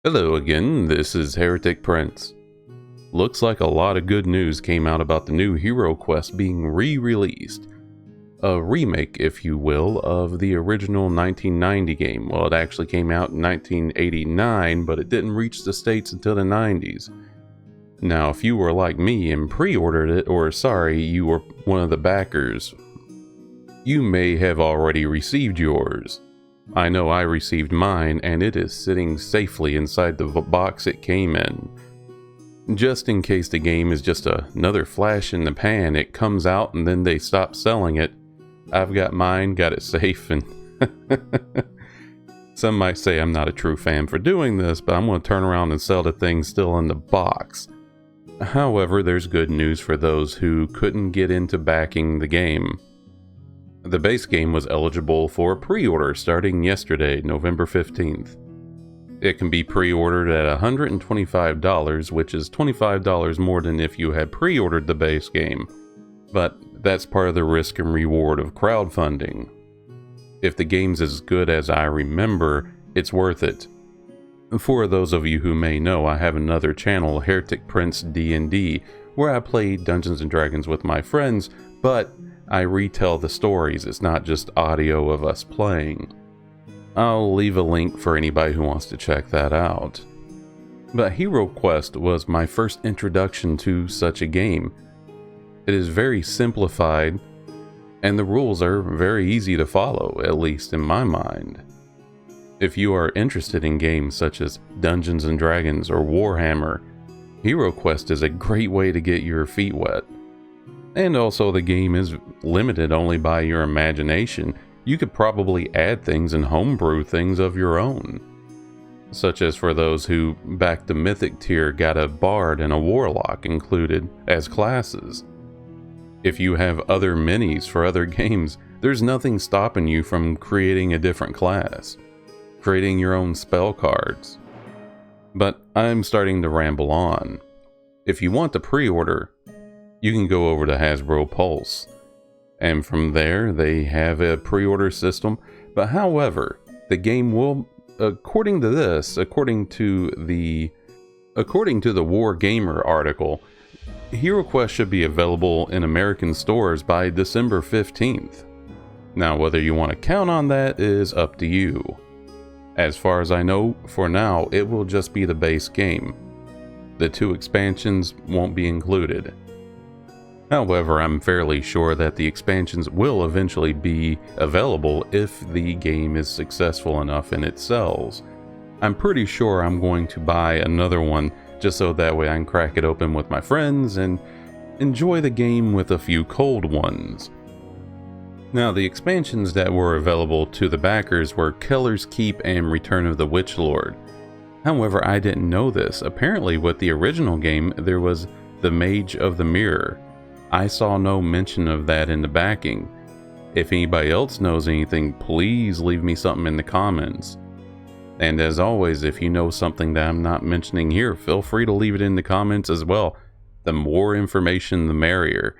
Hello again, this is Heretic Prince. Looks like a lot of good news came out about the new Hero Quest being re-released. A remake, if you will, of the original 1990 game. Well, it actually came out in 1989, but it didn't reach the States until the 90s. Now, if you were like me and pre-ordered it, or sorry, you were one of the backers, you may have already received yours. I know I received mine, and it is sitting safely inside the box it came in. Just in case the game is just another flash in the pan, it comes out and then they stop selling it. I've got mine, got it safe, and some might say I'm not a true fan for doing this, but I'm going to turn around and sell the thing still in the box. However, there's good news for those who couldn't get into backing the game. The base game was eligible for pre-order starting yesterday, November 15th. It can be pre-ordered at $125, which is $25 more than if you had pre-ordered the base game. But that's part of the risk and reward of crowdfunding. If the game's as good as I remember, it's worth it. For those of you who may know, I have another channel, Heretic Prince D&D, where I play Dungeons & Dragons with my friends, but I retell the stories. It's not just audio of us playing. I'll leave a link for anybody who wants to check that out. But Hero Quest was my first introduction to such a game. It is very simplified, and the rules are very easy to follow, at least in my mind. If you are interested in games such as Dungeons & Dragons or Warhammer, Hero Quest is a great way to get your feet wet. And also the game is limited only by your imagination. You could probably add things and homebrew things of your own. Such as for those who backed the Mythic tier got a Bard and a Warlock included as classes. If you have other minis for other games, there's nothing stopping you from creating a different class. Creating your own spell cards. But I'm starting to ramble on. If you want to pre-order, you can go over to Hasbro Pulse, and from there they have a pre-order system. But however, the game will, according to the War Gamer article, Hero Quest should be available in American stores by December 15th. Now, whether you want to count on that is up to you. As far as I know, for now, it will just be the base game. The 2 expansions won't be included. However, I'm fairly sure that the expansions will eventually be available if the game is successful enough in its sales. I'm pretty sure I'm going to buy another one just so that way I can crack it open with my friends and enjoy the game with a few cold ones. Now, the expansions that were available to the backers were Keller's Keep and Return of the Witch Lord. However, I didn't know this. Apparently, with the original game, there was the Mage of the Mirror. I saw no mention of that in the backing. If anybody else knows anything, please leave me something in the comments. And as always, if you know something that I'm not mentioning here, feel free to leave it in the comments as well. The more information, the merrier.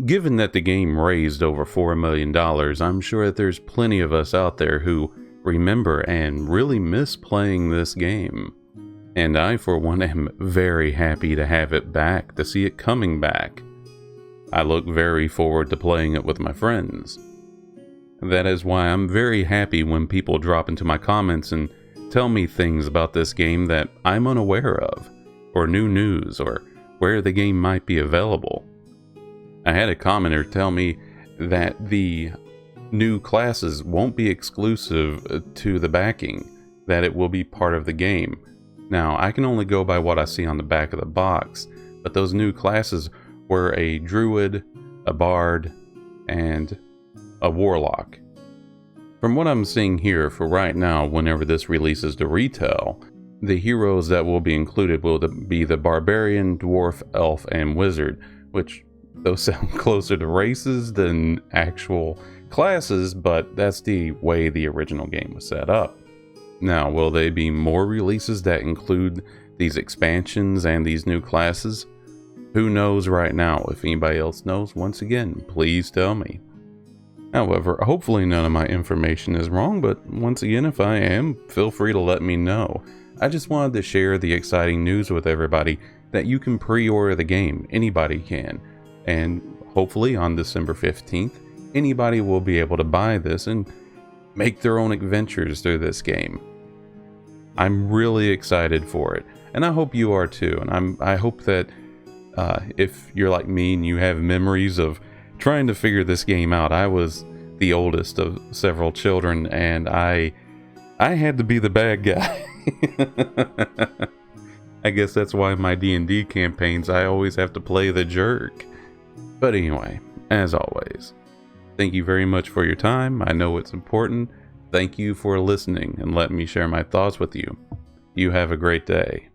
Given that the game raised over $4 million, I'm sure that there's plenty of us out there who remember and really miss playing this game. And I, for one, am very happy to have it back, to see it coming back. I look very forward to playing it with my friends. That is why I'm very happy when people drop into my comments and tell me things about this game that I'm unaware of, or new news, or where the game might be available. I had a commenter tell me that the new classes won't be exclusive to the backing, that it will be part of the game. Now, I can only go by what I see on the back of the box, but those new classes were a Druid, a Bard, and a Warlock. From what I'm seeing here, for right now, whenever this releases to retail, the heroes that will be included will be the Barbarian, Dwarf, Elf, and Wizard, which those sound closer to races than actual classes, but that's the way the original game was set up. Now, will there be more releases that include these expansions and these new classes? Who knows right now? If anybody else knows, once again, please tell me. However, hopefully none of my information is wrong, but once again, if I am, feel free to let me know. I just wanted to share the exciting news with everybody that you can pre-order the game. Anybody can. And hopefully on December 15th, anybody will be able to buy this and make their own adventures through this game. I'm really excited for it, and I hope you are too. And I hope that if you're like me and you have memories of trying to figure this game out. I was the oldest of several children, and I had to be the bad guy. I guess that's why my D&D campaigns I always have to play the jerk. But anyway, as always, thank you very much for your time. I know it's important. Thank you for listening and letting me share my thoughts with you. You have a great day.